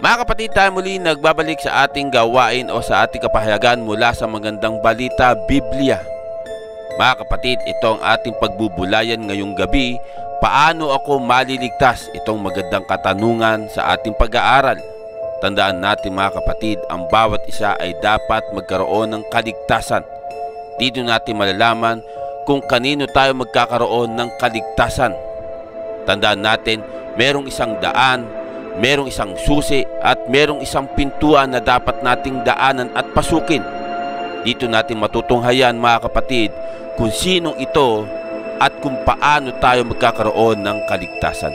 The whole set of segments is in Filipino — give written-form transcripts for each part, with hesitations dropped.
Mga kapatid, tayo muli nagbabalik sa ating gawain o sa ating kapahayagan mula sa magandang balita, Biblia. Mga kapatid, ito ang ating pagbubulayan ngayong gabi. Paano ako maliligtas? Itong magandang katanungan sa ating pag-aaral. Tandaan natin mga kapatid, ang bawat isa ay dapat magkaroon ng kaligtasan. Dito natin malalaman kung kanino tayo magkakaroon ng kaligtasan. Tandaan natin, merong isang daan, merong isang susi at merong isang pintuan na dapat nating daanan at pasukin. Dito natin matutunghayan mga kapatid kung sinong ito at kung paano tayo magkakaroon ng kaligtasan.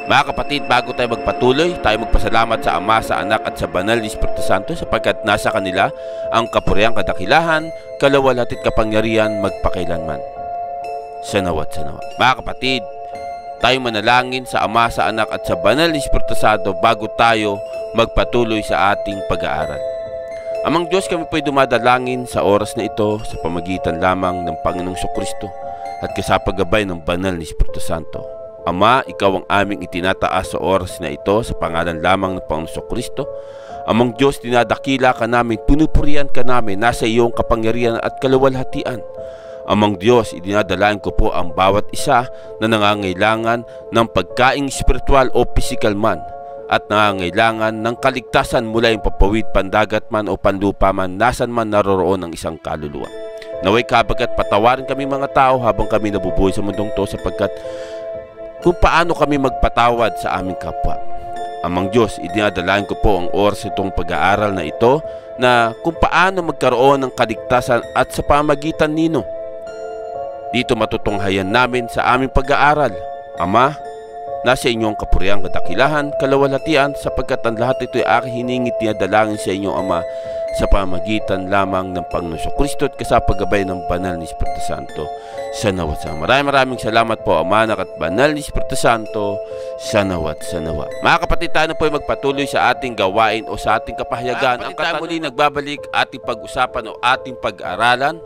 Mga kapatid, bago tayo magpatuloy, tayo magpasalamat sa Ama, sa Anak at sa Banal na Espiritu Santo sapagkat nasa kanila ang kapurihan, kadakilahan, kalawalhati at kapangyarihan magpakailanman. Sanawat sanawa. Mga kapatid, tayo manalangin sa Ama, sa Anak at sa Banal na Espiritu Santo bago tayo magpatuloy sa ating pag-aaral. Amang Diyos, kami po'y dumadalangin sa oras na ito sa pamagitan lamang ng Panginoong Jesucristo at kasapagabay ng Banal na Espiritu Santo. Ama, ikaw ang aming itinataas sa oras na ito sa pangalan lamang ng Panginoong Jesucristo. Amang Diyos, dinadakila ka namin, pinupurihan ka namin, nasa iyong kapangyarihan at kalawalhatian. Amang Diyos, idinadalain ko po ang bawat isa na nangangailangan ng pagkaing spiritual o physical man at nangangailangan ng kaligtasan mula yung papawid, pandagat man o panlupa man, nasan man naroroon ang isang kaluluwa. Naway kabagat patawarin kami mga tao habang kami nabubuhay sa mundong to sapagkat kung paano kami magpatawad sa aming kapwa. Amang Diyos, idinadalain ko po ang oras itong pag-aaral na ito na kung paano magkaroon ng kaligtasan at sa pamagitan nino. Dito matutunghayan namin sa aming pag-aaral. Ama, nasa inyong kapurihan, kadakilahan, kalawalhatian sapagkat ang lahat ito ay aking hiningit dinadalangin sa inyong Ama sa pamagitan lamang ng Panginoong Jesucristo at kasapagabay ng Banal na Espiritu Santo. Sanawat sa maraming salamat po Ama, Anak at Banal na Espiritu Santo. Sanawat sanawa. Mga kapatid, tayo po ay magpatuloy sa ating gawain o sa ating kapahayagan. Ang tayo muli nagbabalik ating pag-usapan o ating pag-aralan.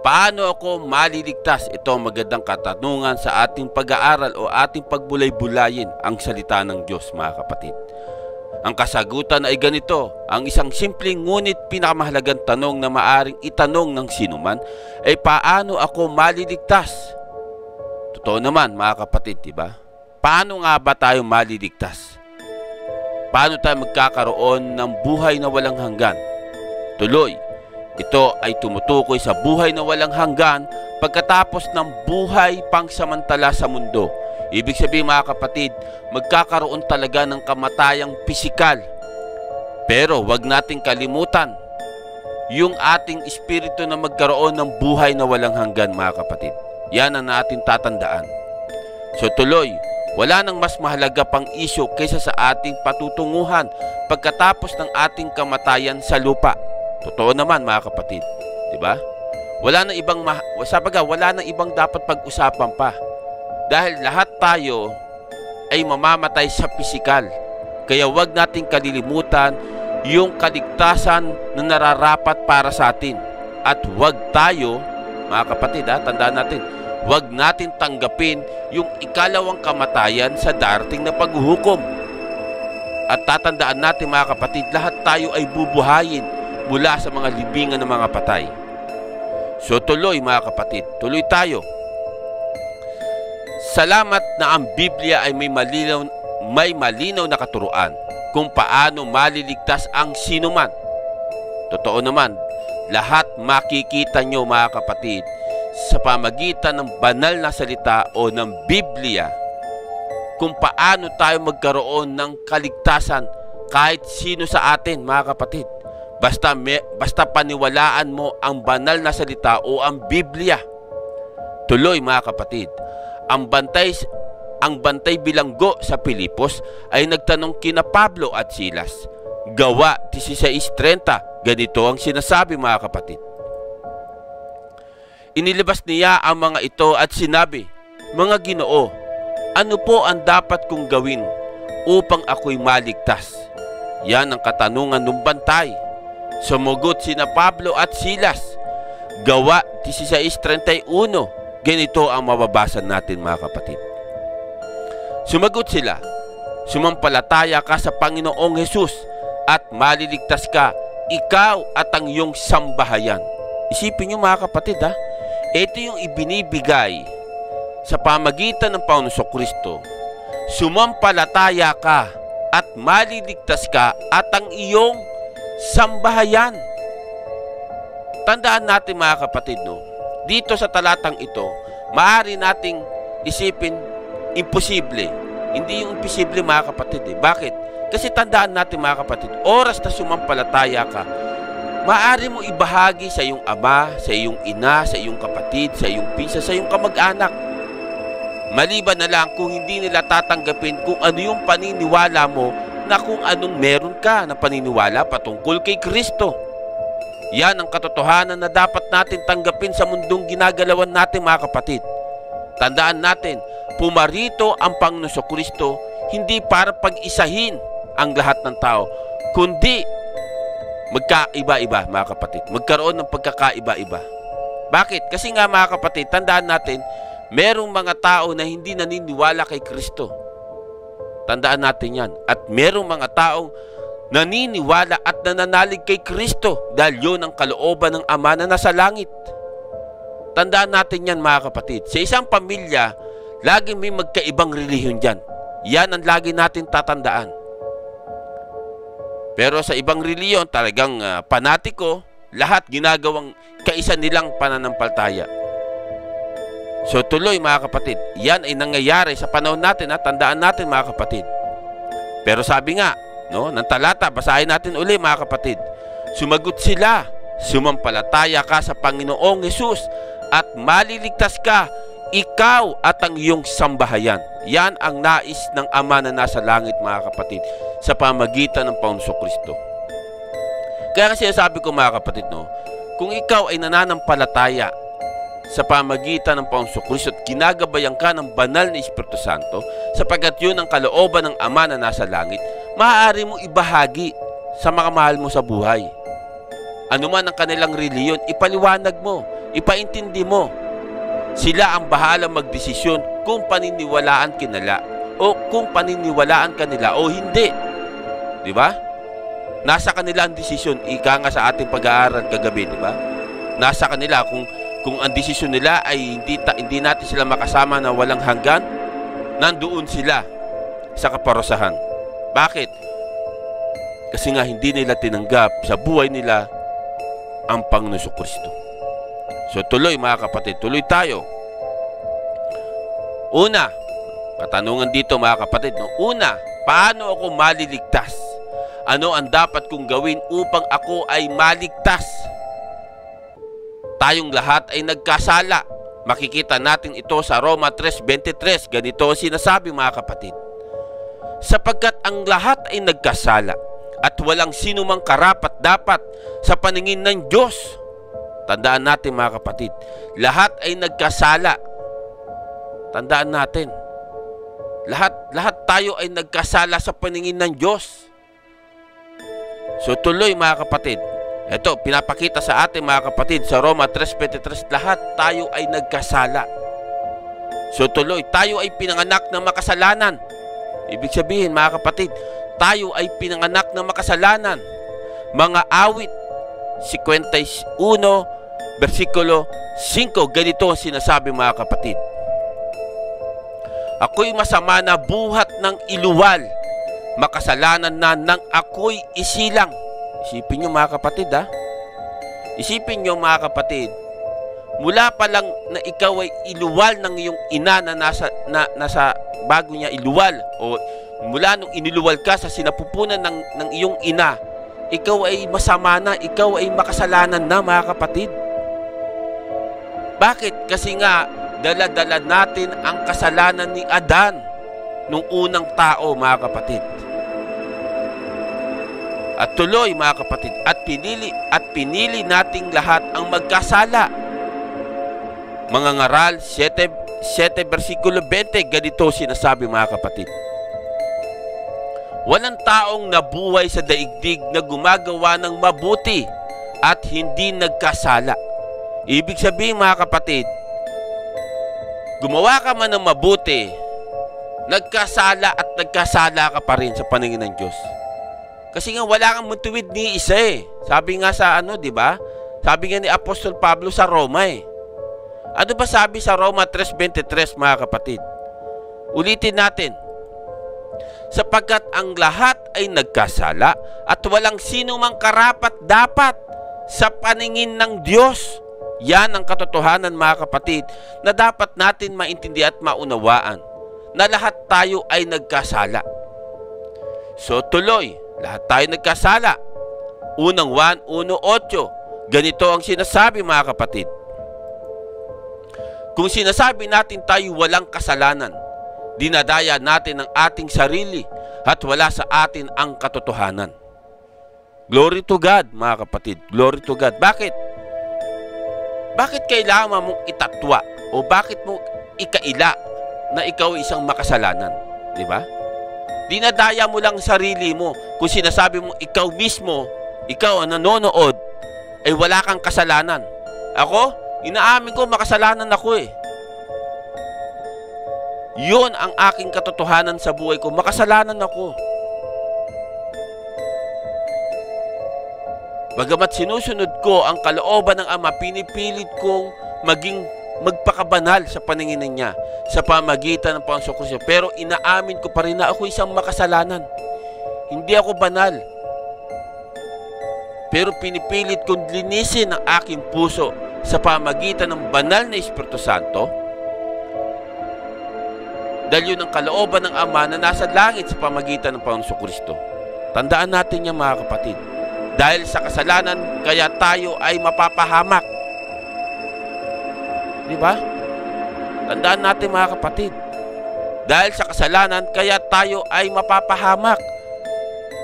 Paano ako maliligtas? Ito ang magandang katanungan sa ating pag-aaral o ating pagbulay-bulayin ang salita ng Diyos mga kapatid. Ang kasagutan ay ganito, ang isang simpleng ngunit pinakamahalagang tanong na maaring itanong ng sinuman ay paano ako maliligtas? Totoo naman mga kapatid, diba? Paano nga ba tayo maliligtas? Paano tayo magkakaroon ng buhay na walang hanggan? Tuloy, ito ay tumutukoy sa buhay na walang hanggan pagkatapos ng buhay pangsamantala sa mundo. Ibig sabihin mga kapatid, magkakaroon talaga ng kamatayang pisikal. Pero wag nating kalimutan yung ating espiritu na magkaroon ng buhay na walang hanggan mga kapatid. Yan ang natin tatandaan. So tuloy, wala nang mas mahalaga pang isyu kaysa sa ating patutunguhan pagkatapos ng ating kamatayan sa lupa. Totoo naman mga kapatid, di ba? Wala nang ibang dapat pag-usapan pa. Dahil lahat tayo ay mamamatay sa pisikal. Kaya wag nating kalilimutan yung kaligtasan na nararapat para sa atin. At wag tayo, mga kapatid, tandaan natin, wag natin tanggapin yung ikalawang kamatayan sa darating na paghuhukom. At tatandaan natin mga kapatid, lahat tayo ay bubuhayin mula sa mga libingan ng mga patay. So tuloy mga kapatid, tuloy tayo. Salamat na ang Biblia ay may malinaw na katuruan kung paano maliligtas ang sinuman. Totoo naman, lahat makikita nyo mga kapatid sa pamagitan ng banal na salita o ng Biblia kung paano tayo magkaroon ng kaligtasan kahit sino sa atin mga kapatid. Basta paniwalaan mo ang banal na salita o ang Biblia. Tuloy mga kapatid, ang bantay bilanggo sa Pilipos ay nagtanong kina Pablo at Silas. Gawa 16:30, ganito ang sinasabi mga kapatid. Inilabas niya ang mga ito at sinabi, mga Ginoo, ano po ang dapat kong gawin upang ako'y maligtas? Yan ang katanungan ng bantay. Sumugot sina Pablo at Silas. Gawa 16:31, ganito ang mababasa natin mga kapatid. Sumagot sila, sumampalataya ka sa Panginoong Hesus at maliligtas ka, ikaw at ang iyong sambahayan. Isipin niyo mga kapatid ha, ito yung ibinibigay sa pamagitan ng Panginoong Kristo. Sumampalataya ka at maliligtas ka at ang iyong sambahayan. Tandaan natin mga kapatid, no? Dito sa talatang ito, maaari nating isipin imposible. Hindi yung imposible mga kapatid eh. Bakit? Kasi tandaan natin mga kapatid, oras na sumampalataya ka, maaari mo ibahagi sa iyong ama, sa iyong ina, sa iyong kapatid, sa iyong pinsan, sa iyong kamag-anak. Maliban na lang kung hindi nila tatanggapin kung ano yung paniniwala mo na kung anong meron ka na paniniwala patungkol kay Kristo. Yan ang katotohanan na dapat natin tanggapin sa mundong ginagalawan natin mga kapatid. Tandaan natin, pumarito ang Panginoon Kristo hindi para pag-isahin ang lahat ng tao, kundi magkaiba-iba mga kapatid. Magkaroon ng pagkakaiba-iba. Bakit? Kasi nga mga kapatid, tandaan natin, merong mga tao na hindi naniniwala kay Kristo. Tandaan natin yan. At merong mga taong naniniwala at nananalig kay Kristo dahil yun ang kalooban ng Ama na nasa langit. Tandaan natin yan mga kapatid. Sa isang pamilya, laging may magkaibang relihiyon dyan. Yan ang lagi natin tatandaan. Pero sa ibang reliyon, talagang panatiko, lahat ginagawang kaisa nilang pananampalataya. So tuloy mga kapatid, yan ay nangyayari sa panahon natin, tandaan natin mga kapatid. Pero sabi nga, no, ng talata, basahin natin uli mga kapatid. Sumagot sila, sumampalataya ka sa Panginoong Hesus at maliligtas ka, ikaw at ang iyong sambahayan. Yan ang nais ng Ama na nasa langit mga kapatid sa pamagitan ng Panginoong Kristo. Kaya kasi sabi ko mga kapatid, no, kung ikaw ay nananampalataya sa pamagitan ng Panginoong Kristo at ginagabayan ka ng banal na Espiritu Santo, sapagkat yun ang kalooban ng Ama na nasa langit, maaari mo ibahagi sa mga mahal mo sa buhay. Ano man ang kanilang reliyon, ipaliwanag mo, ipaintindi mo. Sila ang bahala magdesisyon kung paniniwalaan kinala o kung paniniwalaan kanila o hindi. Di ba? Nasa kanila ang desisyon. Ika nga sa ating pag-aaral kagabi, di ba? Nasa kanila kung ang desisyon nila ay hindi natin sila makasama na walang hanggan, nandoon sila sa kaparusahan. Bakit? Kasi nga hindi nila tinanggap sa buhay nila ang Panginoon Kristo. So tuloy mga kapatid, tuloy tayo. Una, katanungan dito mga kapatid, no? Una, paano ako maliligtas? Ano ang dapat kong gawin upang ako ay maligtas? Tayong lahat ay nagkasala. Makikita natin ito sa Roma 3:23. Ganito ang sinasabi mga kapatid. Sapagkat ang lahat ay nagkasala at walang sinumang karapat-dapat sa paningin ng Diyos. Tandaan natin mga kapatid, lahat ay nagkasala. Tandaan natin, lahat tayo ay nagkasala sa paningin ng Diyos. So tuloy mga kapatid, ito pinapakita sa atin mga kapatid sa Roma 3:23, lahat tayo ay nagkasala. So tuloy, tayo ay pinanganak ng makasalanan. Ibig sabihin mga kapatid, tayo ay pinanganak ng makasalanan. Mga awit 51 versikulo 5, ganito ang sinasabi mga kapatid. Ako'y masama na buhat ng iluwal, makasalanan na nang ako'y isilang. Isipin nyo mga kapatid ha. Isipin nyo mga kapatid, mula pa lang na ikaw ay iluwal ng iyong ina na nasa bago niya iluwal, o mula nung iniluwal ka sa sinapupunan ng iyong ina, ikaw ay masama na, ikaw ay makasalanan na mga kapatid. Bakit? Kasi nga dala-dala natin ang kasalanan ni Adan, nung unang tao mga kapatid. At tuloy mga kapatid, at pinili nating lahat ang magkasala. Mga ngaral 7 versikulo 20, ganito sinasabi mga kapatid. Walang taong nabuhay sa daigdig na gumagawa ng mabuti at hindi nagkasala. Ibig sabihin mga kapatid, gumawa ka man ng mabuti, nagkasala at nagkasala ka pa rin sa paningin ng Diyos. Kasi nga wala kang mutuwid ni isa eh. Sabi nga sa di ba? Sabi nga ni Apostol Pablo sa Roma eh. Ano ba sabi sa Roma 3:23 mga kapatid? Ulitin natin. Sapagkat ang lahat ay nagkasala at walang sino mang karapat-dapat sa paningin ng Diyos. Yan ang katotohanan mga kapatid na dapat natin maintindihan at maunawaan. Na lahat tayo ay nagkasala. So tuloy, lahat tayo nagkasala. Unang 1:8. Ganito ang sinasabi mga kapatid. Kung sinasabi natin tayo walang kasalanan, dinadaya natin ang ating sarili at wala sa atin ang katotohanan. Glory to God mga kapatid. Glory to God. Bakit? Bakit kailangan mong itatwa o bakit mo ikaila na ikaw isang makasalanan? Di ba? Dinadaya mo lang sarili mo kung sinasabi mo ikaw mismo, ikaw ang nanonood, ay wala kang kasalanan. Ako, inaamin ko makasalanan ako eh. Yun ang aking katotohanan sa buhay ko. Makasalanan ako. Bagamat sinusunod ko ang kalooban ng Ama, pinipilit kong magpakabanal sa paningin niya sa pamagitan ng Panginoong Kristo. Pero inaamin ko pa rin na ako isang makasalanan. Hindi ako banal. Pero pinipilit kong linisin ang aking puso sa pamagitan ng banal na Espiritu Santo. Dahil yun ang kalooban ng Ama na nasa langit sa pamagitan ng Panginoong Kristo. Tandaan natin yan mga kapatid. Dahil sa kasalanan, kaya tayo ay mapapahamak. Di ba? Tandaan natin mga kapatid. Dahil sa kasalanan, kaya tayo ay mapapahamak.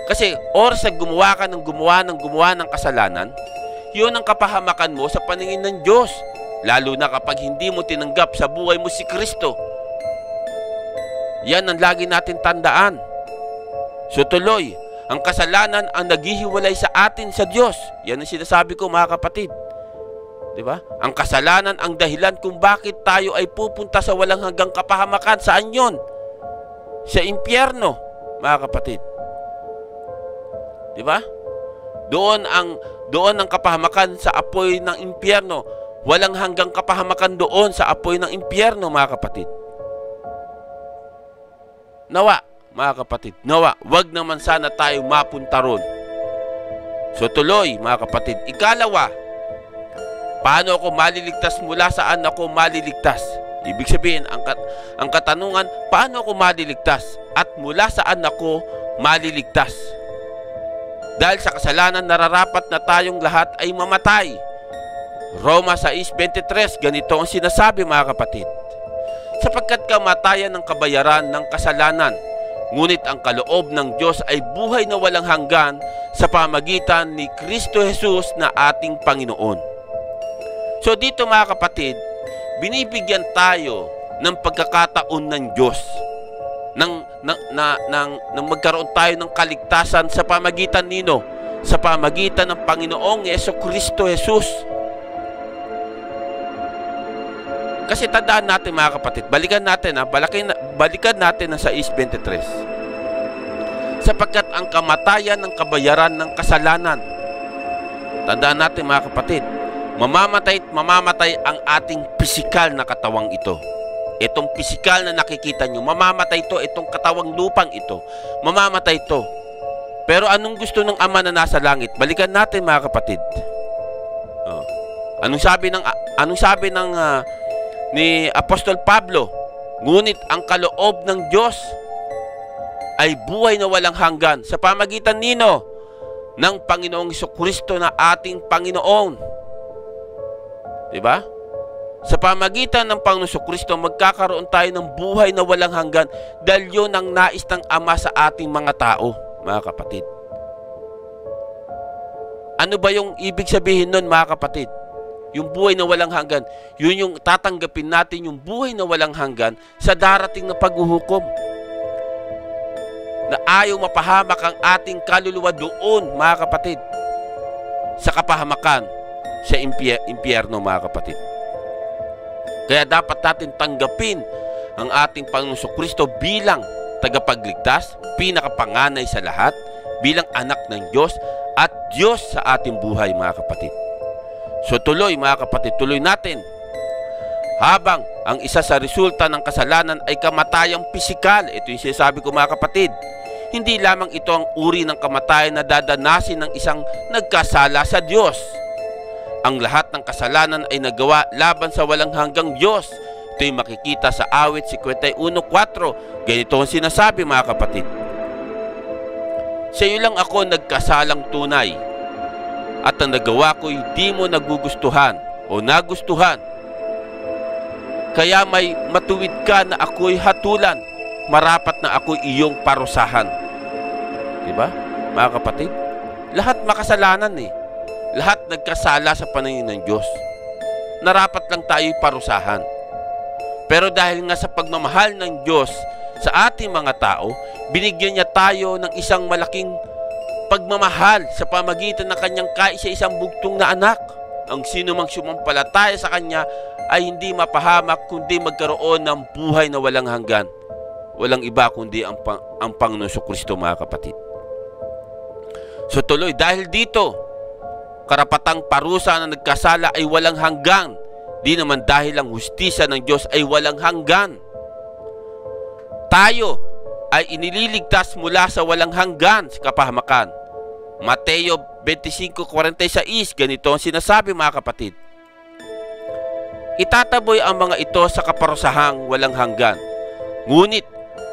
Kasi oras na gumawa ka ng gumawa ng kasalanan, yun ang kapahamakan mo sa paningin ng Diyos. Lalo na kapag hindi mo tinanggap sa buhay mo si Kristo. Yan ang lagi natin tandaan. So tuloy, ang kasalanan ang naghihiwalay sa atin sa Diyos. Yan ang sinasabi ko mga kapatid. Diba? Ang kasalanan ang dahilan kung bakit tayo ay pupunta sa walang hanggang kapahamakan. Saan yun? Sa impyerno, mga kapatid. Diba? Doon ang kapahamakan sa apoy ng impyerno. Walang hanggang kapahamakan doon sa apoy ng impyerno, mga kapatid. Nawa, mga kapatid, nawa, wag naman sana tayo mapunta ron. So tuloy, mga kapatid, ikalawa, paano ako maliligtas mula saan ako maliligtas? Ibig sabihin, ang katanungan, paano ako maliligtas at mula saan ako maliligtas? Dahil sa kasalanan, nararapat na tayong lahat ay mamatay. Roma 6:23, ganito ang sinasabi mga kapatid. Sapagkat kamatayan ng kabayaran ng kasalanan, ngunit ang kaloob ng Diyos ay buhay na walang hanggan sa pamagitan ni Kristo Jesus na ating Panginoon. So dito mga kapatid, binibigyan tayo ng pagkakataon ng Diyos nang magkaroon tayo ng kaligtasan sa pamagitan nino? Sa pamagitan ng Panginoong Kristo Jesus. Kasi tandaan natin mga kapatid, balikan natin ang 6:23. Sapagkat ang kamatayan ng kabayaran ng kasalanan, tandaan natin mga kapatid, mamamatay ang ating pisikal na katawang ito. Itong pisikal na nakikita nyo, mamamatay ito, itong katawang lupang ito, mamamatay ito. Pero anong gusto ng Ama na nasa langit? Balikan natin mga kapatid. Anong sabi ni Apostol Pablo? Ngunit ang kaloob ng Diyos ay buhay na walang hanggan sa pamagitan nino? Ng Panginoong Kristo na ating Panginoon. Diba? Sa pamagitan ng Panginoong Kristo, magkakaroon tayo ng buhay na walang hanggan dahil yun ang nais ng Ama sa ating mga tao, mga kapatid. Ano ba yung ibig sabihin nun, mga kapatid? Yung buhay na walang hanggan, yun yung tatanggapin natin yung buhay na walang hanggan sa darating na paghuhukom. Na ayaw mapahamak ang ating kaluluwa doon, mga kapatid, sa kapahamakan, sa impyerno, mga kapatid. Kaya dapat natin tanggapin ang ating Panginoong Kristo bilang tagapagligtas, pinakapanganay sa lahat, bilang anak ng Diyos at Diyos sa ating buhay, mga kapatid. So tuloy, mga kapatid, tuloy natin. Habang ang isa sa resulta ng kasalanan ay kamatayang pisikal, ito yung sinasabi ko, mga kapatid. Hindi lamang ito ang uri ng kamatayan na dadanasin ng isang nagkasala sa Diyos. Ang lahat ng kasalanan ay nagawa laban sa walang hanggang Diyos. Ito'y makikita sa awit 51:4. Ganito ang sinasabi, mga kapatid. Sa iyo lang ako nagkasalang tunay, at ang nagawa ko'y di mo nagugustuhan o nagustuhan. Kaya may matuwid ka na ako'y hatulan, marapat na ako'y iyong parusahan. Diba, mga kapatid? Lahat makasalanan eh. Lahat nagkasala sa paningin ng Diyos. Narapat lang tayo'y parusahan. Pero dahil nga sa pagmamahal ng Diyos sa ating mga tao, binigyan niya tayo ng isang malaking pagmamahal sa pamagitan ng kanyang kaisa-isang bugtong na anak. Ang sino mang sumampalataya sa kanya ay hindi mapahamak, kundi magkaroon ng buhay na walang hanggan. Walang iba kundi ang Panginoon Jesucristo, mga kapatid. So tuloy, dahil dito, karapatang parusa na nagkasala ay walang hanggan. Di naman dahil ang hustisya ng Diyos ay walang hanggan. Tayo ay inililigtas mula sa walang hanggan sa kapahamakan. Mateo 25:46, ganito ang sinasabi, mga kapatid. Itataboy ang mga ito sa kaparusahang walang hanggan. Ngunit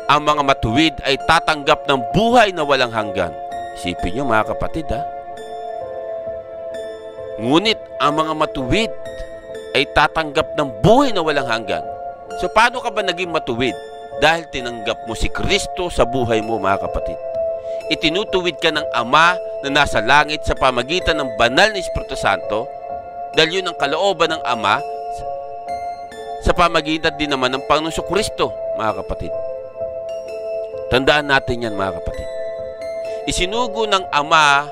ang mga matuwid ay tatanggap ng buhay na walang hanggan. Isipin nyo, mga kapatid, ha? Ngunit ang mga matuwid ay tatanggap ng buhay na walang hanggan. So paano ka ba naging matuwid? Dahil tinanggap mo si Kristo sa buhay mo, mga kapatid. Itinutuwid ka ng Ama na nasa langit sa pamagitan ng banal na Espiritu Santo, dahil yun ang kalooban ng Ama sa pamagitan din naman ng Panginoon Jesucristo, mga kapatid. Tandaan natin yan, mga kapatid. Isinugo ng Ama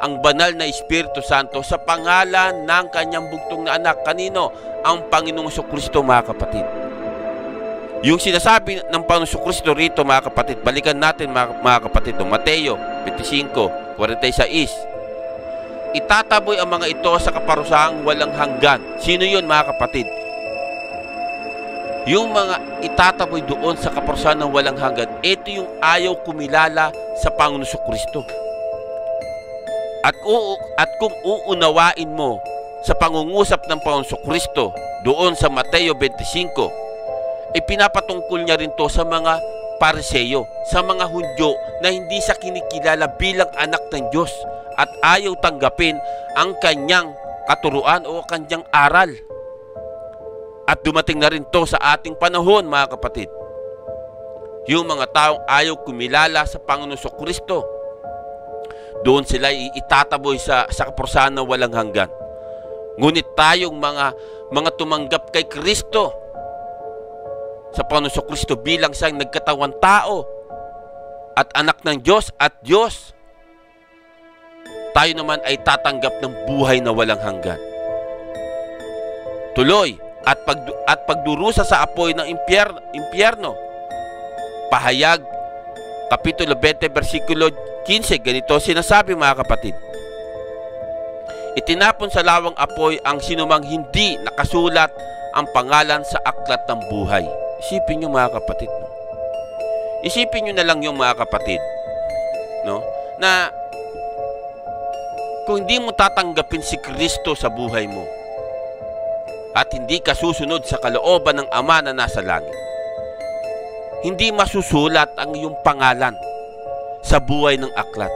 ang banal na Espiritu Santo sa pangalan ng kanyang bugtong na anak. Kanino? Ang Panginoong Jesucristo, mga kapatid. Yung sinasabi ng Panginoong Jesucristo rito, mga kapatid, balikan natin, mga kapatid, Mateo 25:46. Itataboy ang mga ito sa kaparusahang walang hanggan. Sino yun, mga kapatid? Yung mga itataboy doon sa kaparusahan ng walang hanggan, ito yung ayaw kumilala sa Panginoon Jesucristo. At kung uunawain mo sa pangungusap ng Panginoon Jesucristo doon sa Mateo 25, pinapatungkol niya rin to sa mga Pariseyo, sa mga Hudyo na hindi sa kinikilala bilang anak ng Diyos at ayaw tanggapin ang kanyang katuruan o kanyang aral. At dumating na rin to sa ating panahon, mga kapatid. Yung mga taong ayaw kumilala sa Panginoon Jesucristo, doon sila itataboy sa kaparusahan na walang hanggan. Ngunit tayong mga tumanggap kay Kristo, sa Panginoon Jesucristo bilang siyang nagkatawang tao at anak ng Diyos at Diyos, tayo naman ay tatanggap ng buhay na walang hanggan. Tuloy, at pagdurusa sa apoy ng impyerno. Pahayag, Kapitulo 20, versikulo 15, ganito sinasabi, mga kapatid. Itinapon sa lawang apoy ang sinumang hindi nakasulat ang pangalan sa aklat ng buhay. Isipin nyo, mga kapatid. No? Isipin nyo na lang yung, mga kapatid, no? Na kung hindi mo tatanggapin si Kristo sa buhay mo at hindi ka susunod sa kalooban ng Ama na nasa langit, hindi masusulat ang iyong pangalan sa buhay ng aklat.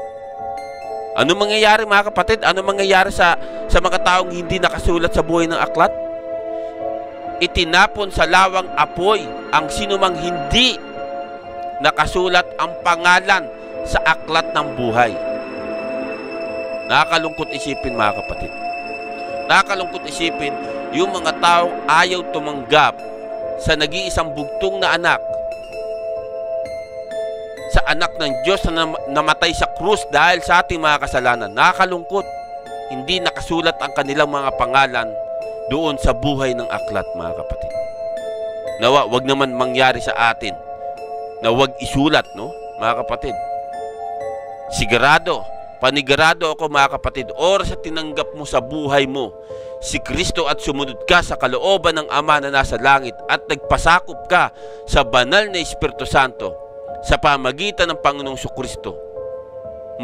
Ano mangyayari, mga kapatid? Ano mangyayari sa mga taong hindi nakasulat sa buhay ng aklat? Itinapon sa lawang apoy ang sinumang hindi nakasulat ang pangalan sa aklat ng buhay. Nakakalungkot isipin, mga kapatid. Nakakalungkot isipin yung mga taong ayaw tumanggap sa nag-iisang bugtong na anak, sa anak ng Diyos na namatay sa krus dahil sa ating mga kasalanan. Nakakalungkot. Hindi nakasulat ang kanilang mga pangalan doon sa buhay ng aklat, mga kapatid. Nawa, wag naman mangyari sa atin na huwag isulat, no, mga kapatid. Panigurado ako, mga kapatid, oras sa tinanggap mo sa buhay mo si Kristo at sumunod ka sa kalooban ng Ama na nasa langit at nagpasakop ka sa banal na Espiritu Santo sa pamagitan ng Panginoong Kristo,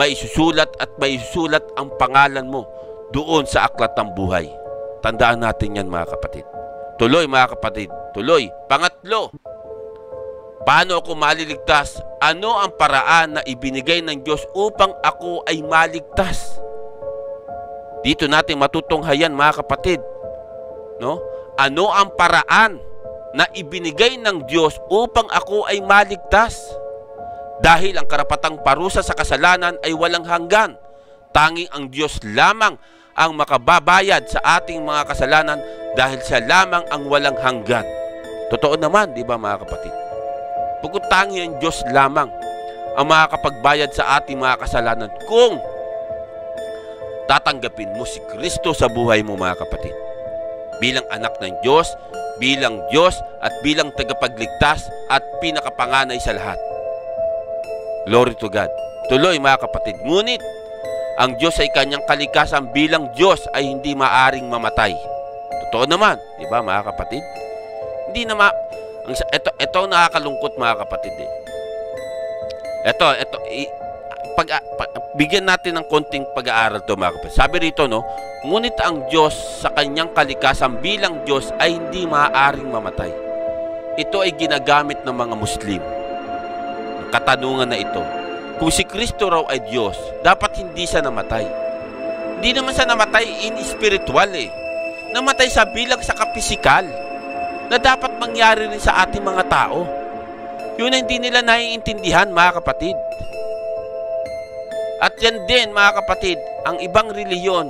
maisusulat ang pangalan mo doon sa aklat ng buhay. Tandaan natin yan, mga kapatid. Tuloy, mga kapatid. Tuloy. Pangatlo, paano ako maliligtas? Ano ang paraan na ibinigay ng Diyos upang ako ay maligtas? Dito natin matutunghayan, mga kapatid, no? Ano ang paraan na ibinigay ng Diyos upang ako ay maligtas? Dahil ang karapatang parusa sa kasalanan ay walang hanggan. Tanging ang Diyos lamang ang makababayad sa ating mga kasalanan dahil siya lamang ang walang hanggan. Totoo naman, di ba, mga kapatid? Bukod tangi ang Diyos lamang ang makakapagbayad sa ating mga kasalanan kung tatanggapin mo si Kristo sa buhay mo, mga kapatid. Bilang anak ng Diyos, bilang Diyos at bilang tagapagligtas at pinakapanganay sa lahat. Glory to God. Tuloy, mga kapatid. Ngunit ang Diyos ay kanyang kalikasan bilang Diyos ay hindi maaring mamatay. Totoo naman, di ba, mga kapatid? Hindi naman. Ito nakakalungkot, mga kapatid. Bigyan natin ng konting pag-aaral to, mga kapatid. Sabi rito, no, ngunit ang Diyos sa kanyang kalikasan bilang Diyos ay hindi maaaring mamatay. Ito ay ginagamit ng mga Muslim. Ang katanungan na ito, kung si Kristo raw ay Diyos, dapat hindi siya namatay. Hindi naman siya namatay in spiritual Namatay sa bilang sa kapisikal na dapat mangyari rin sa ating mga tao. Yun ang hindi nila naiintindihan, mga kapatid. At yan din, mga kapatid, ang ibang reliyon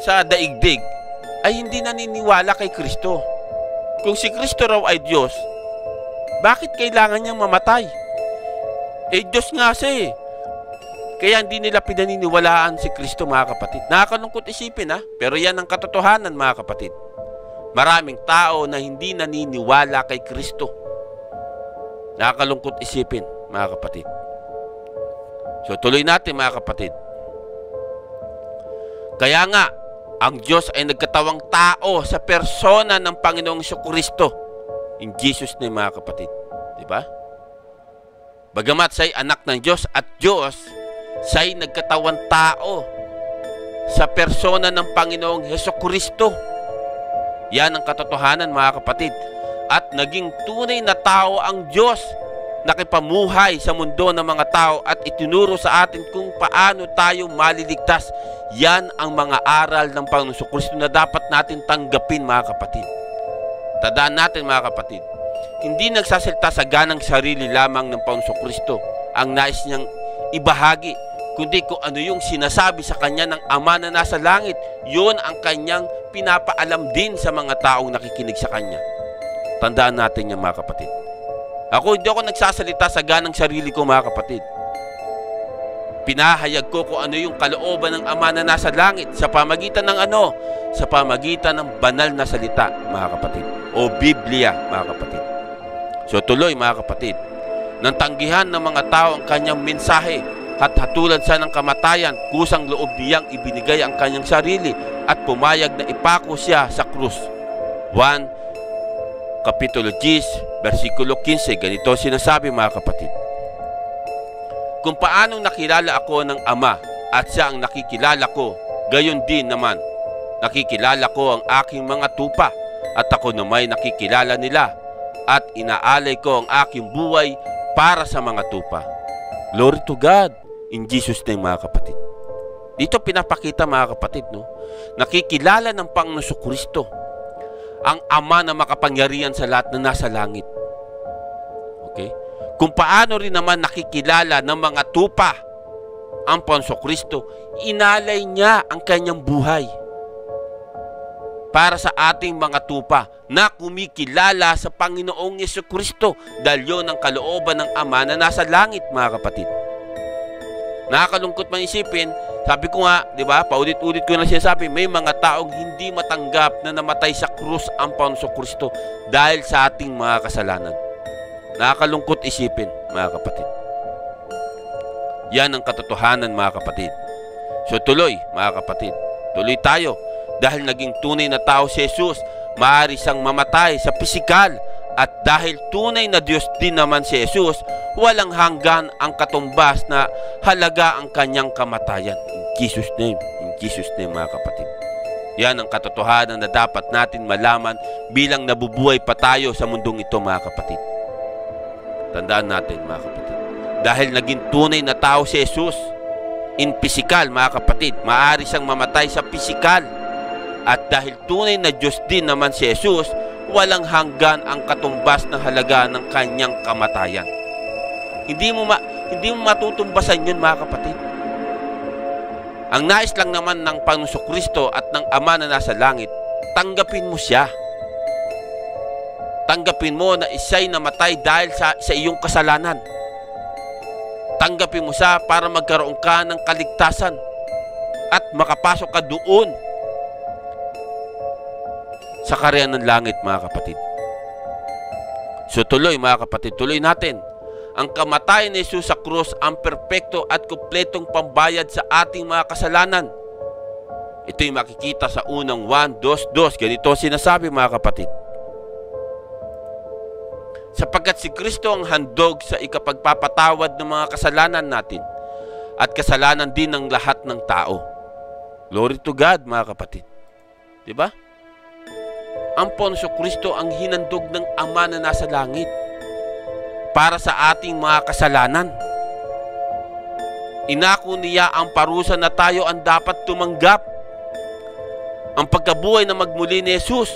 sa daigdig ay hindi naniniwala kay Kristo. Kung si Kristo raw ay Diyos, bakit kailangan niyang mamatay? Diyos nga siya Kaya hindi nila pinaniniwalaan si Kristo, mga kapatid. Nakakalungkot isipin, pero yan ang katotohanan, mga kapatid. Maraming tao na hindi naniniwala kay Kristo. Nakakalungkot isipin, mga kapatid. So tuloy natin, mga kapatid. Kaya nga, ang Diyos ay nagkatawang tao sa persona ng Panginoong Kristo. In Jesus name, mga kapatid. Diba? Bagamat siya'y anak ng Diyos at Diyos, siya'y nagkatawang tao sa persona ng Panginoong Kristo. Yan ang katotohanan, mga kapatid. At naging tunay na tao ang Diyos, nakipamuhay sa mundo ng mga tao at itinuro sa atin kung paano tayo maliligtas. Yan ang mga aral ng Panginoong Kristo na dapat natin tanggapin, mga kapatid. Tandaan natin, mga kapatid, hindi nagsasalita sa ganang sarili lamang ng Panginoong Kristo ang nais niyang ibahagi, kundi kung ano yung sinasabi sa kanya ng Ama na nasa langit. Yun ang kanyang pinapaalam din sa mga taong nakikinig sa kanya. Tandaan natin yan, mga kapatid. Hindi ako nagsasalita sa ganang sarili ko, mga kapatid. Pinahayag ko kung ano yung kalooban ng Ama na nasa langit sa pamagitan ng ano? Sa pamagitan ng banal na salita, mga kapatid. O Biblia, mga kapatid. So tuloy, mga kapatid, nang tanggihan ng mga tao ang kanyang mensahe at hatulan siya ng kamatayan, kusang loob niyang ibinigay ang kanyang sarili at pumayag na ipako siya sa krus. 1 Kapitulo 10, versikulo 15, ganito sinasabi, mga kapatid. Kung paanong nakilala ako ng Ama at siya ang nakikilala ko, gayon din naman, nakikilala ko ang aking mga tupa at ako namay nakikilala nila at inaalay ko ang aking buhay para sa mga tupa. Glory to God in Jesus name, mga kapatid. Dito pinapakita, mga kapatid, no? Nakikilala ng Panginoong Kristo ang Ama na makapangyarihan sa lahat na nasa langit. Okay? Kung paano rin naman nakikilala ng mga tupa ang Panginoong Kristo, inalay niya ang kanyang buhay para sa ating mga tupa na kumikilala sa Panginoong Kristo dahil yun ang kalooban ng Ama na nasa langit, mga kapatid. Nakakalungkot man isipin, sabi ko nga, di ba, paulit-ulit ko na sinasabi, may mga taong hindi matanggap na namatay sa krus ang Panginoong Kristo dahil sa ating mga kasalanan. Nakakalungkot isipin, mga kapatid. Yan ang katotohanan, mga kapatid. So tuloy, mga kapatid, tuloy tayo. Dahil naging tunay na tao si Jesus, maaari siyang mamatay sa pisikal. At dahil tunay na Diyos din naman si Jesus, walang hanggan ang katumbas na halaga ang kanyang kamatayan. In Jesus' name, mga kapatid. Yan ang katotohanan na dapat natin malaman bilang nabubuhay pa tayo sa mundong ito, mga kapatid. Tandaan natin, mga kapatid. Dahil naging tunay na tao si Jesus, in pisikal, mga kapatid, maaari siyang mamatay sa pisikal. At dahil tunay na Diyos din naman si Jesus, walang hanggan ang katumbas ng halaga ng kanyang kamatayan. Hindi mo matutumbasan yun, mga kapatid. Ang nais lang naman ng Panginoong Kristo at ng Ama na nasa langit, tanggapin mo siya. Tanggapin mo na siya'y namatay dahil sa iyong kasalanan. Tanggapin mo siya para magkaroon ka ng kaligtasan at makapasok ka doon sa kaharian ng langit, mga kapatid. So tuloy, mga kapatid, tuloy natin. Ang kamatayan ni Jesus sa krus ang perpekto at kumpletong pambayad sa ating mga kasalanan. Ito'y makikita sa unang 1:2. Ganito ang sinasabi, mga kapatid. Sapagkat si Kristo ang handog sa ikapagpapatawad ng mga kasalanan natin at kasalanan din ng lahat ng tao. Glory to God, mga kapatid. Diba? Ang Panginoong Kristo ang hinandog ng Ama na nasa langit para sa ating mga kasalanan. Inako niya ang parusa na tayo ang dapat tumanggap. Ang pagkabuhay na magmuli ni Jesus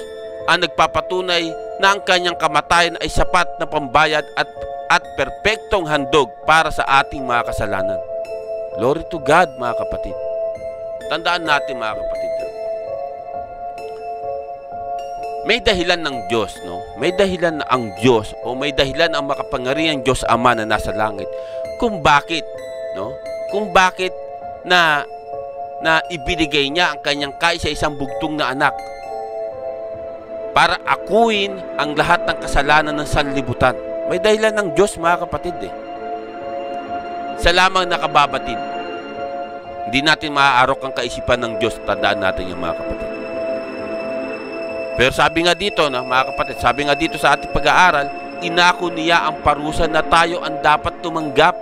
ang nagpapatunay na ang kanyang kamatayan ay sapat na pambayad at perpektong handog para sa ating mga kasalanan. Glory to God, mga kapatid. Tandaan natin, mga kapatid. May dahilan ng Diyos, no? May dahilan na ang Diyos o may dahilan ang makapangyarihang Diyos Ama na nasa langit kung bakit, no? Kung bakit na ibinigay niya ang kanyang kaisa-isang bugtong na anak para akuin ang lahat ng kasalanan ng sanlibutan. May dahilan ng Diyos, mga kapatid, eh. Sa lamang nakababatid. Hindi natin maaarok ang kaisipan ng Diyos. Tandaan natin yung, mga kapatid. Pero sabi nga dito, na, mga kapatid, sabi nga dito sa ating pag-aaral, inako niya ang parusa na tayo ang dapat tumanggap.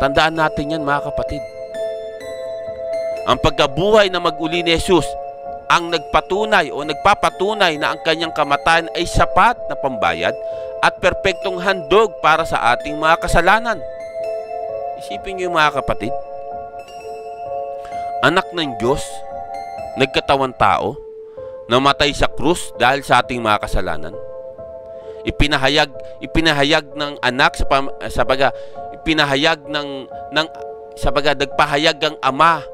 Tandaan natin yan, mga kapatid. Ang pagkabuhay na mag-uli ni Jesus ang nagpatunay o nagpapatunay na ang kanyang kamatayan ay sapat na pambayad at perpektong handog para sa ating mga kasalanan. Isipin niyo, mga kapatid, anak ng Diyos, nagkatawang tao, namatay sa krus dahil sa ating mga kasalanan. Ipinahayag ng anak nagpahayag ang ama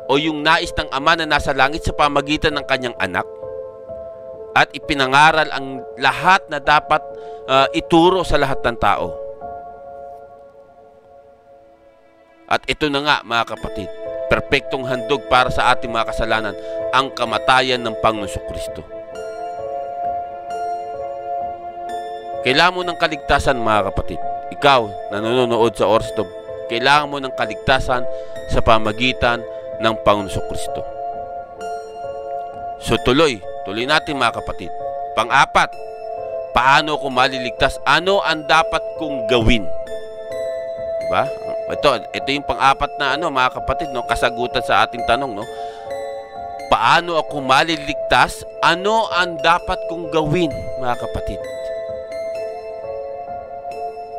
o yung nais ng Ama na nasa langit sa pamagitan ng kanyang anak. At ipinangaral ang lahat na dapat ituro sa lahat ng tao. At ito na nga, mga kapatid, perpektong handog para sa ating mga kasalanan, ang kamatayan ng Panginoong Kristo. Kailangan mo ng kaligtasan, mga kapatid. Ikaw na nanonood sa oras ito, kailangan mo ng kaligtasan sa pamagitan ng Panginoong Kristo. So tuloy natin, mga kapatid. Pang-apat, paano ako maliligtas? Ano ang dapat kong gawin? Diba? Ito yung pang-apat na mga kapatid, no, kasagutan sa ating tanong, no. Paano ako maliligtas? Ano ang dapat kong gawin, mga kapatid?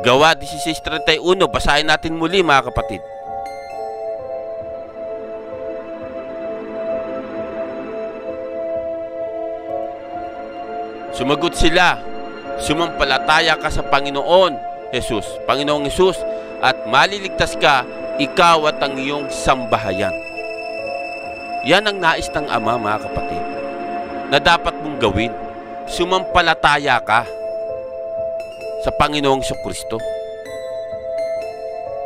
Gawa 16:31, basahin natin muli, mga kapatid. Sumagot sila, sumampalataya ka sa Panginoong Jesus, at maliligtas ka, ikaw at ang iyong sambahayan. Yan ang nais ng Ama, mga kapatid, na dapat mong gawin. Sumampalataya ka sa Panginoong Kristo.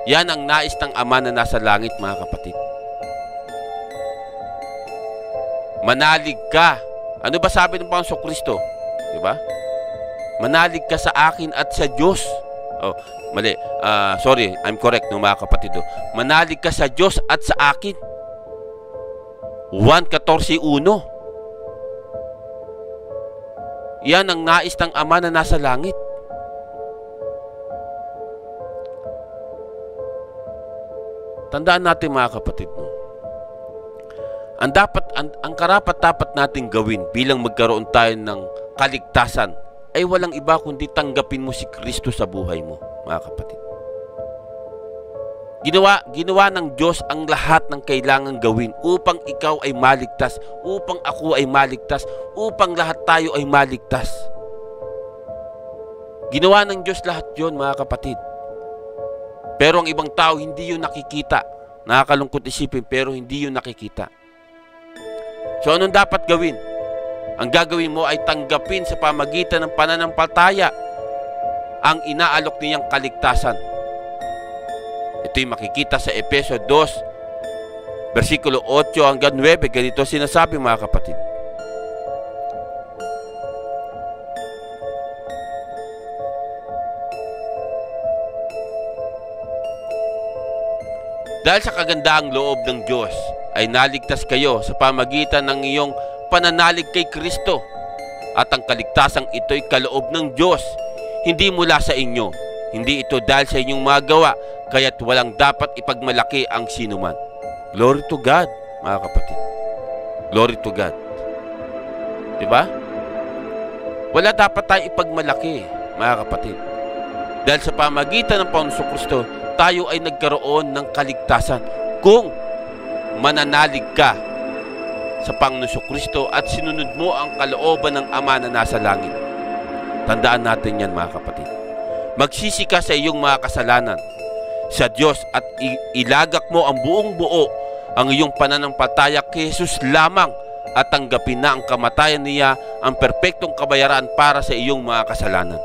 Yan ang nais ng Ama na nasa langit, mga kapatid. Manalig ka. Ano ba sabi ng Panginoong Kristo? Diba? Manalig ka sa akin at sa Diyos. Oh, mali. Sorry, I'm correct no mga kapatid. Manalig ka sa Diyos at sa akin. 1:14:1. Yan ang nais ng Ama na nasa langit. Tandaan natin mga kapatid, no? Ang karapat-dapat nating gawin bilang magkaroon tayo ng kaligtasan ay walang iba kundi tanggapin mo si Kristo sa buhay mo, mga kapatid. Ginawa ng Diyos ang lahat ng kailangang gawin upang ikaw ay maligtas, upang ako ay maligtas, upang lahat tayo ay maligtas. Ginawa ng Diyos lahat yon, mga kapatid. Pero ang ibang tao hindi yun nakikita. Nakakalungkot isipin pero hindi yun nakikita. So anong dapat gawin? Ang gagawin mo ay tanggapin sa pamagitan ng pananampalataya ang inaalok niyang kaligtasan. Ito'y makikita sa Efeso 2, versikulo 8 hanggang 9. Ganito sinasabi, mga kapatid. Dahil sa kagandaang loob ng Diyos ay naligtas kayo sa pamagitan ng iyong pananalig kay Kristo. At ang kaligtasang ito'y kaloob ng Diyos, hindi mula sa inyo. Hindi ito dahil sa inyong mga gawa, kaya't walang dapat ipagmalaki ang sinuman. Glory to God, mga kapatid. Glory to God. Diba? Wala dapat tayo ipagmalaki, mga kapatid. Dahil sa pamagitan ng Panginoong Kristo, tayo ay nagkaroon ng kaligtasan. Kung mananalig ka sa Panginoong Kristo at sinunod mo ang kalooban ng Ama na nasa langit. Tandaan natin yan, mga kapatid. Magsisi ka sa iyong mga kasalanan sa Diyos at ilagak mo ang buong buo ang iyong pananampalataya kay Jesus lamang at tanggapin na ang kamatayan niya ang perpektong kabayaran para sa iyong mga kasalanan.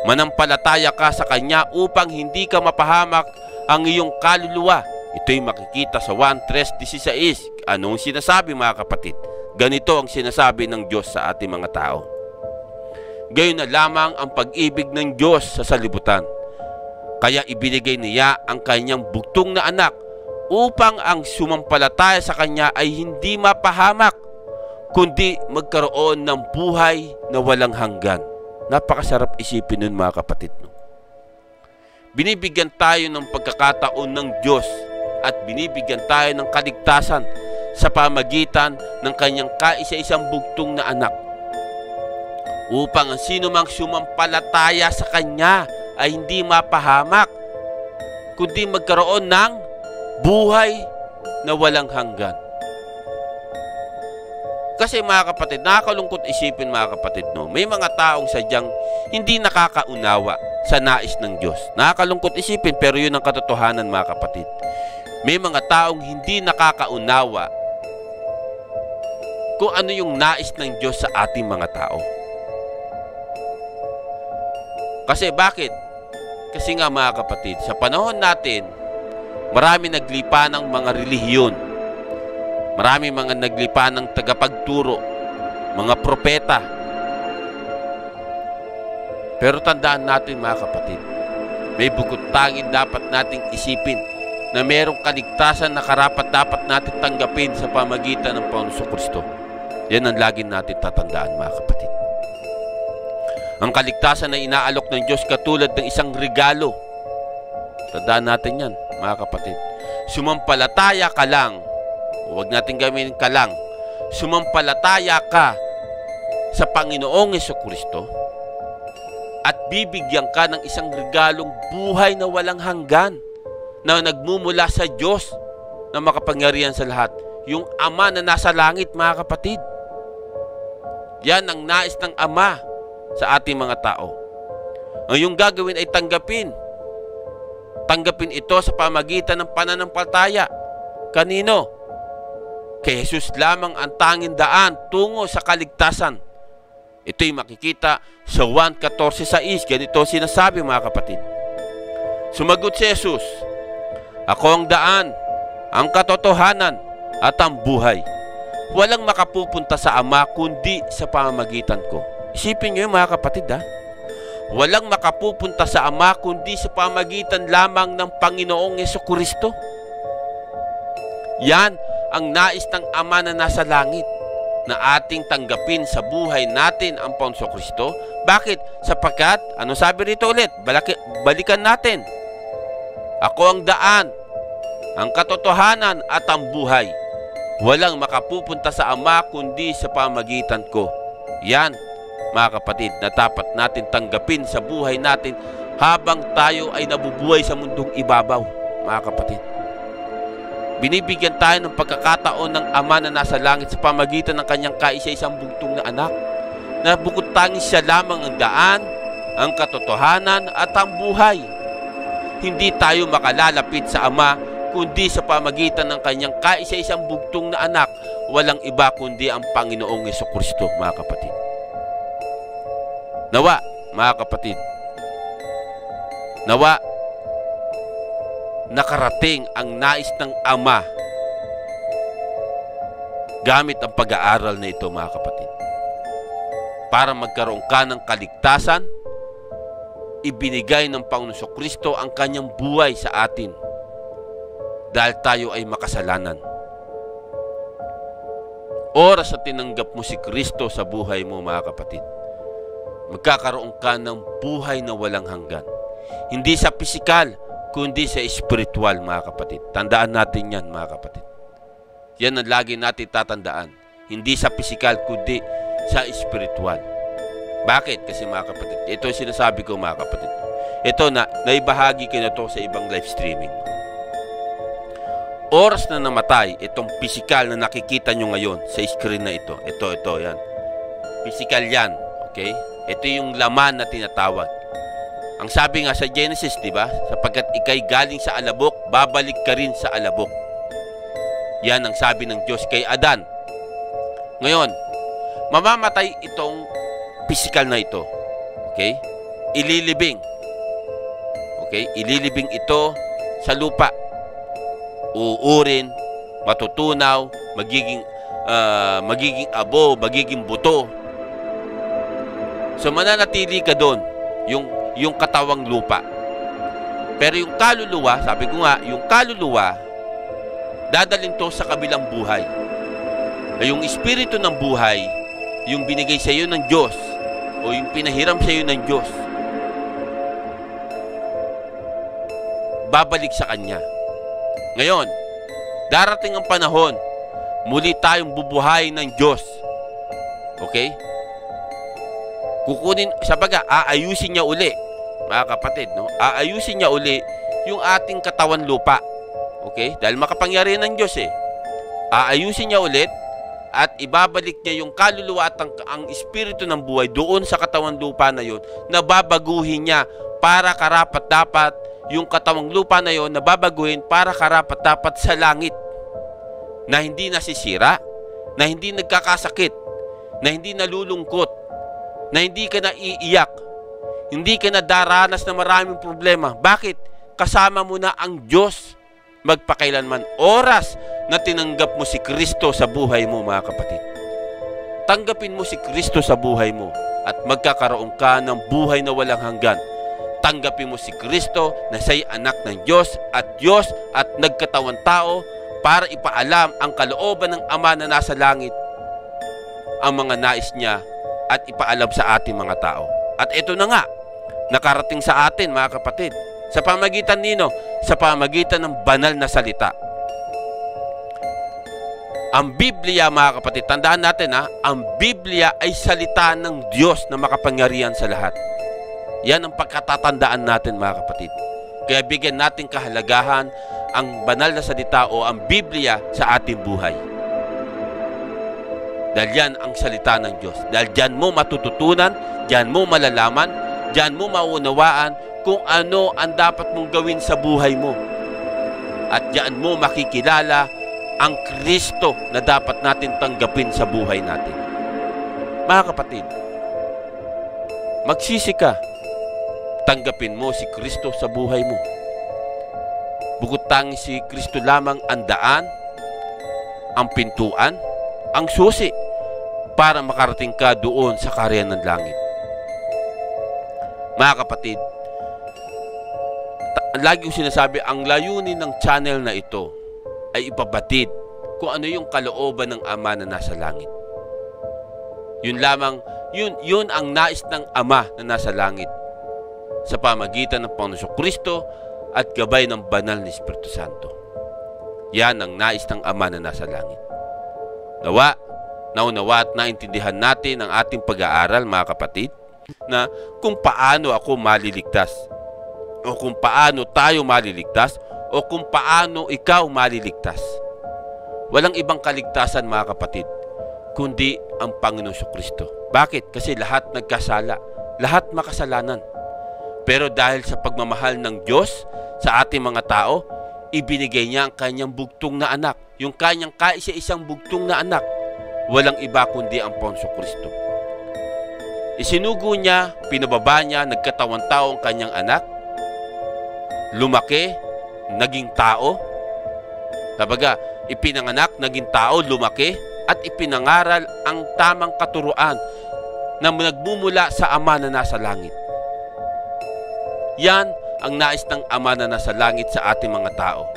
Manampalataya ka sa Kanya upang hindi ka mapahamak ang iyong kaluluwa. Ito'y makikita sa 1:3-16. Anong sinasabi, mga kapatid? Ganito ang sinasabi ng Diyos sa ating mga tao. Gayon na lamang ang pag-ibig ng Diyos sa salibutan. Kaya ibinigay niya ang Kanyang bugtong na anak upang ang sumampalataya sa Kanya ay hindi mapahamak, kundi magkaroon ng buhay na walang hanggan. Napakasarap isipin nun, mga kapatid. No? Binibigyan tayo ng pagkakataon ng Diyos at binibigyan tayo ng kaligtasan sa pamagitan ng Kanyang kaisa-isang bugtong na anak upang ang sinumang sumampalataya sa Kanya ay hindi mapahamak, kundi magkaroon ng buhay na walang hanggan. Kasi, mga kapatid, nakakalungkot isipin, mga kapatid, no? May mga taong sadyang hindi nakakaunawa sa nais ng Diyos. Nakakalungkot isipin, pero yun ang katotohanan, mga kapatid. May mga taong hindi nakakaunawa kung ano yung nais ng Diyos sa ating mga tao. Kasi bakit? Kasi nga, mga kapatid, sa panahon natin, marami naglipa ng mga relihiyon. Marami mga naglipa ng tagapagturo, mga propeta. Pero tandaan natin, mga kapatid, may bukod tanging dapat nating isipin na mayroong kaligtasan na karapat-dapat natin tanggapin sa pamagitan ng Panginoong Kristo. Yan ang lagi natin tatandaan, mga kapatid. Ang kaligtasan na inaalok ng Diyos katulad ng isang regalo. Tandaan natin yan, mga kapatid. Sumampalataya ka lang. Huwag natin gawin ka lang. Sumampalataya ka sa Panginoong Jesucristo at bibigyan ka ng isang regalong buhay na walang hanggan na nagmumula sa Diyos na makapangyarihan sa lahat. Yung Ama na nasa langit, mga kapatid. Yan ang nais ng Ama sa ating mga tao. Ang iyong gagawin ay tanggapin. Tanggapin ito sa pamagitan ng pananampalataya. Kanino? Kay Jesus lamang ang tanging daan tungo sa kaligtasan. Ito'y makikita sa 1:14-16. Ganito sinasabi, mga kapatid. Sumagot si Jesus, "Ako ang daan, ang katotohanan, at ang buhay. Walang makapupunta sa Ama kundi sa pamamagitan ko." Isipin nyo yun mga kapatid ha. Walang makapupunta sa Ama kundi sa pamagitan lamang ng Panginoong Jesucristo. Yan ang nais ng Ama na nasa langit, na ating tanggapin sa buhay natin ang Panginoong Kristo. Bakit? Sapagkat, ano sabi rito ulit? Balikan natin. Ako ang daan, ang katotohanan at ang buhay. Walang makapupunta sa Ama kundi sa pamagitan ko. Yan, mga kapatid, na dapat natin tanggapin sa buhay natin habang tayo ay nabubuhay sa mundong ibabaw, mga kapatid. Binibigyan tayo ng pagkakataon ng Ama na nasa langit sa pamagitan ng kanyang kaisa-isang bugtong na anak, na bukod tanging siya lamang ang daan, ang katotohanan at ang buhay. Hindi tayo makalalapit sa Ama kundi sa pamagitan ng kanyang kaisa-isang bugtong na anak. Walang iba kundi ang Panginoong Jesucristo, mga kapatid. Nawa, mga kapatid, nawa nakarating ang nais ng Ama gamit ang pag-aaral na ito, mga kapatid, para magkaroon ka ng kaligtasan. Ibinigay ng Panginoong Jesucristo ang kanyang buhay sa atin dahil tayo ay makasalanan. Oras na tinanggap mo si Kristo sa buhay mo, mga kapatid, magkakaroon ka ng buhay na walang hanggan. Hindi sa pisikal, kundi sa espiritual, mga kapatid. Tandaan natin yan, mga kapatid. Yan ang lagi natin tatandaan. Hindi sa pisikal, kundi sa espiritual. Bakit? Kasi, mga kapatid, ito yung sinasabi ko, mga kapatid. Ito na, naibahagi ko na ito sa ibang live streaming. Oras na namatay, itong pisikal na nakikita nyo ngayon sa screen na ito. Ito, yan. Pisikal yan, okay? Ito yung laman na tinatawag. Ang sabi nga sa Genesis, di ba? Sapagkat ikay galing sa alabok, babalik ka rin sa alabok. Yan ang sabi ng Diyos kay Adan. Ngayon, mamamatay itong pisikal na ito. Okay? Ililibing. Okay? Ililibing ito sa lupa. Uurin, matutunaw, magiging abo, magiging buto. So mananatili ka doon, yung katawang lupa. Pero yung kaluluwa, sabi ko nga, yung kaluluwa, dadalhin to sa kabilang buhay. Yung espiritu ng buhay, yung binigay sa iyo ng Diyos, o yung pinahiram sa iyo ng Diyos, babalik sa Kanya. Ngayon, darating ang panahon, muli tayong bubuhayin ng Diyos. Okay? Kukunin, sabaga, aayusin niya uli, mga kapatid, no? Aayusin niya uli yung ating katawan lupa. Okay? Dahil makapangyarihan ng Diyos eh. Aayusin niya ulit at ibabalik niya yung kaluluwa at ang espiritu ng buhay doon sa katawan lupa na yon, na babaguhin niya para karapat-dapat yung katawang lupa na yon, na babaguhin para karapat-dapat sa langit, na hindi nasisira, na hindi nagkakasakit, na hindi nalulungkot, na hindi ka naiiyak, hindi ka na daranas na maraming problema. Bakit? Kasama mo na ang Diyos magpakailanman. Oras na tinanggap mo si Kristo sa buhay mo, mga kapatid. Tanggapin mo si Kristo sa buhay mo at magkakaroon ka ng buhay na walang hanggan. Tanggapin mo si Kristo na siya'y anak ng Diyos at nagkatawang tao para ipaalam ang kalooban ng Ama na nasa langit, ang mga nais niya, at ipaalam sa ating mga tao. At ito na nga, nakarating sa atin, mga kapatid. Sa pamagitan nino? Sa pamagitan ng banal na salita. Ang Biblia, mga kapatid, tandaan natin ang Biblia ay salita ng Diyos na makapangyarihan sa lahat. Yan ang pagkatatandaan natin, mga kapatid. Kaya bigyan natin kahalagahan ang banal na salita o ang Biblia sa ating buhay. Dahil yan ang salita ng Diyos. Dahil dyan mo matututunan, dyan mo malalaman, dyan mo maunawaan kung ano ang dapat mong gawin sa buhay mo. At dyan mo makikilala ang Kristo na dapat natin tanggapin sa buhay natin. Mga kapatid, magsisi ka. Tanggapin mo si Kristo sa buhay mo. Bukod tanging si Kristo lamang ang daan, ang pintuan, ang susi para makarating ka doon sa kaharian ng langit. Mga kapatid, lagi kong sinasabi, ang layunin ng channel na ito ay ipabatid kung ano yung kalooban ng Ama na nasa langit. Yun lamang, yun ang nais ng Ama na nasa langit sa pamagitan ng Panginoong Kristo at gabay ng banal na Espiritu Santo. Yan ang nais ng Ama na nasa langit. Nawa, naunawa at naintindihan natin ang ating pag-aaral, mga kapatid, na kung paano ako maliligtas, o kung paano tayo maliligtas, o kung paano ikaw maliligtas. Walang ibang kaligtasan, mga kapatid, kundi ang Panginoong Kristo. Bakit? Kasi lahat nagkasala, lahat makasalanan. Pero dahil sa pagmamahal ng Diyos sa ating mga tao, ibinigay niya ang kanyang bugtong na anak, yung kanyang kaisa-isang bugtong na anak. Walang iba kundi ang Panginoong Kristo. Isinugo niya, pinababa niya, nagkatawang tao ang kanyang anak, lumaki, naging tao. Sabaga, ipinanganak, naging tao, lumaki, at ipinangaral ang tamang katuruan na nagmumula sa Ama na nasa langit. Yan ang nais ng Ama na nasa langit sa ating mga tao.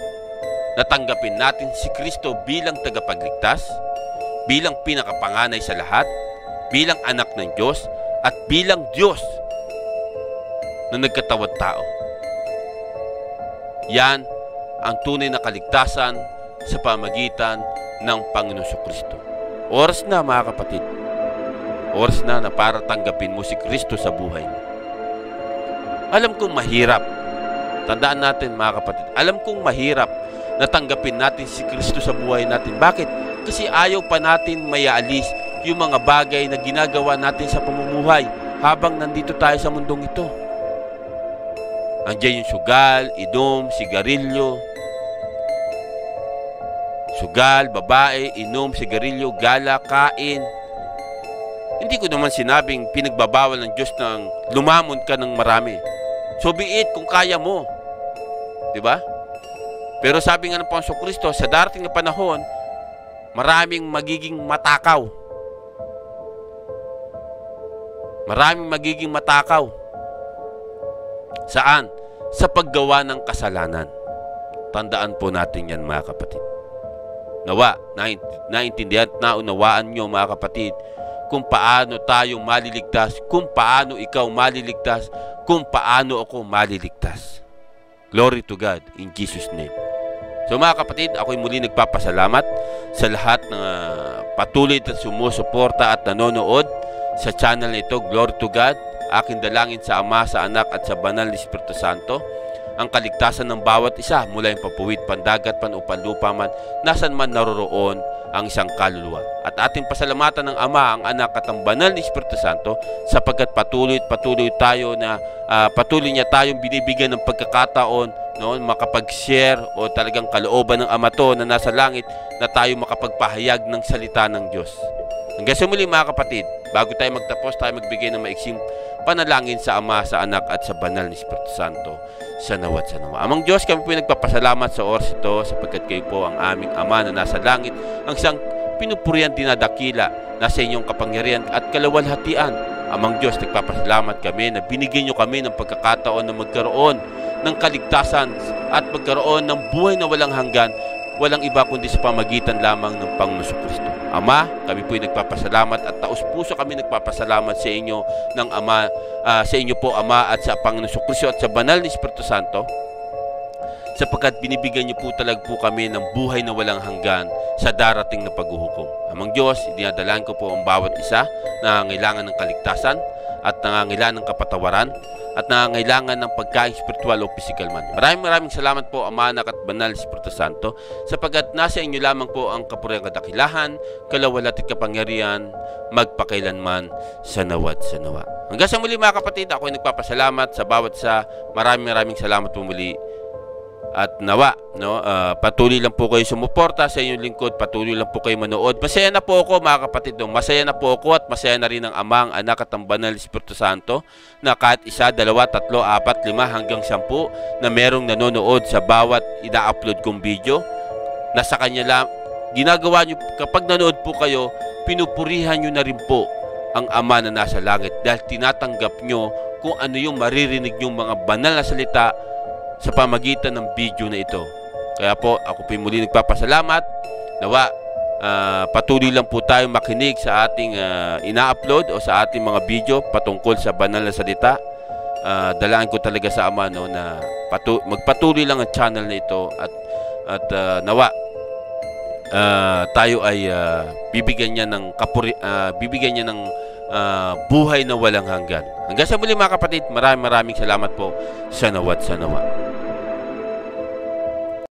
Natanggapin natin si Kristo bilang tagapagligtas, bilang pinakapanganay sa lahat, bilang anak ng Diyos, at bilang Diyos na nagkatawang tao. Yan ang tunay na kaligtasan sa pamagitan ng Panginoong Kristo. Oras na, mga kapatid. Oras na para tanggapin mo si Kristo sa buhay mo. Alam kong mahirap. Tandaan natin, mga kapatid. Alam kong mahirap na tanggapin natin si Kristo sa buhay natin. Bakit? Kasi ayaw pa natin mayaalis yung mga bagay na ginagawa natin sa pamumuhay habang nandito tayo sa mundong ito. Andiyan yung sugal, inom, sigarilyo. Sugal, babae, inom, sigarilyo, gala, kain. Hindi ko naman sinabing pinagbabawal ng Diyos ng lumamon ka ng marami. So be it kung kaya mo. Diba? Pero sabi nga ng Panginoong Kristo, sa darating na panahon, maraming magiging matakaw. Maraming magiging matakaw. Saan? Sa paggawa ng kasalanan. Tandaan po natin yan, mga kapatid. Nawa, naintindihan at naunawaan nyo, mga kapatid, kung paano tayong maliligtas, kung paano ikaw maliligtas, kung paano ako maliligtas. Glory to God in Jesus' name. So, mga kapatid, ako'y muli nagpapasalamat sa lahat ng patuloy na sumusuporta at nanonood sa channel na ito. Glory to God. Aking dalangin sa Ama, sa Anak at sa Banal na Espiritu Santo ang kaligtasan ng bawat isa mula yung papuwid, pandagat, panupan-lupa man, nasan man naroroon ang isang kaluluwa. At ating pasalamatan ng Ama, ang Anak at ang Banal na Espiritu Santo sapagkat patuloy tayo na patuloy niya tayong binibigyan ng pagkakataon, no, makapag-share o talagang kalooban ng Ama to na nasa langit na tayo makapagpahayag ng salita ng Diyos. Hanggang sa muli, mga kapatid, bago tayo magtapos, tayo magbigay ng maiksing panalangin sa Ama, sa Anak at sa Banal na Espiritu Santo sa nawat sa nawa. Amang Diyos, kami po nagpapasalamat sa oras ito sapagkat kayo po ang aming Ama na nasa langit, ang isang pinupurihan dinadakila na sa inyong kapangyarihan at kalawalhatian. Amang Diyos, nagpapasalamat kami na binigyan nyo kami ng pagkakataon na magkaroon ng kaligtasan at magkaroon ng buhay na walang hanggan, walang iba kundi sa pamagitan lamang ng Panginoong Kristo. Ama, kami po'y nagpapasalamat at taos-puso kami nagpapasalamat sa inyo ng Ama, sa inyo po, Ama, at sa Panginoong Kristo at sa Banal na Espiritu Santo, sapagkat binibigyan niyo po talaga po kami ng buhay na walang hanggan sa darating na paghuhukom. Amang Diyos, dinadalaan ko po ang bawat isa na nangangailangan ng kaligtasan at nangangailangan ng kapatawaran at nangangailangan ng pagkain spiritual o physical man. Maraming salamat po, Ama, Anak at Banal na Espiritu Santo, sapagkat nasa inyo lamang po ang kapurihan, kadakilahan, kalawalhati at kapangyarihan magpakailanman sa nawat sa nawa. Hanggang sa muli, mga kapatid, ako ay nagpapasalamat sa bawat isa. Maraming salamat po muli. At nawa, no, patuloy lang po kayo sumuporta sa inyong lingkod, patuloy lang po kayo manood. Masaya na po ako, mga kapatid, no? Masaya na po ako at masaya na rin ang Ama, ang Anak at ang Banal na Espiritu Santo na kahit 1, 2, 3, 4, 5 hanggang 10 na merong nanonood sa bawat ina-upload kong video, nasa kanya lang, ginagawa nyo, kapag nanood po kayo, pinupurihan nyo na rin po ang Ama na nasa langit dahil tinatanggap nyo kung ano yung maririnig nyong mga banal na salita sa pamagitan ng video na ito. Kaya po, ako po muli nagpapasalamat. Nawa, patuloy lang po tayong makinig sa ating ina-upload o sa ating mga video patungkol sa banal na salita. Dalangin ko talaga sa Ama na magpatuloy lang ang channel na ito at nawa tayo ay bibigyan niya ng buhay na walang hanggan. Hanggang sa muli mga kapatid, maraming salamat po sa nawa't sa nawa.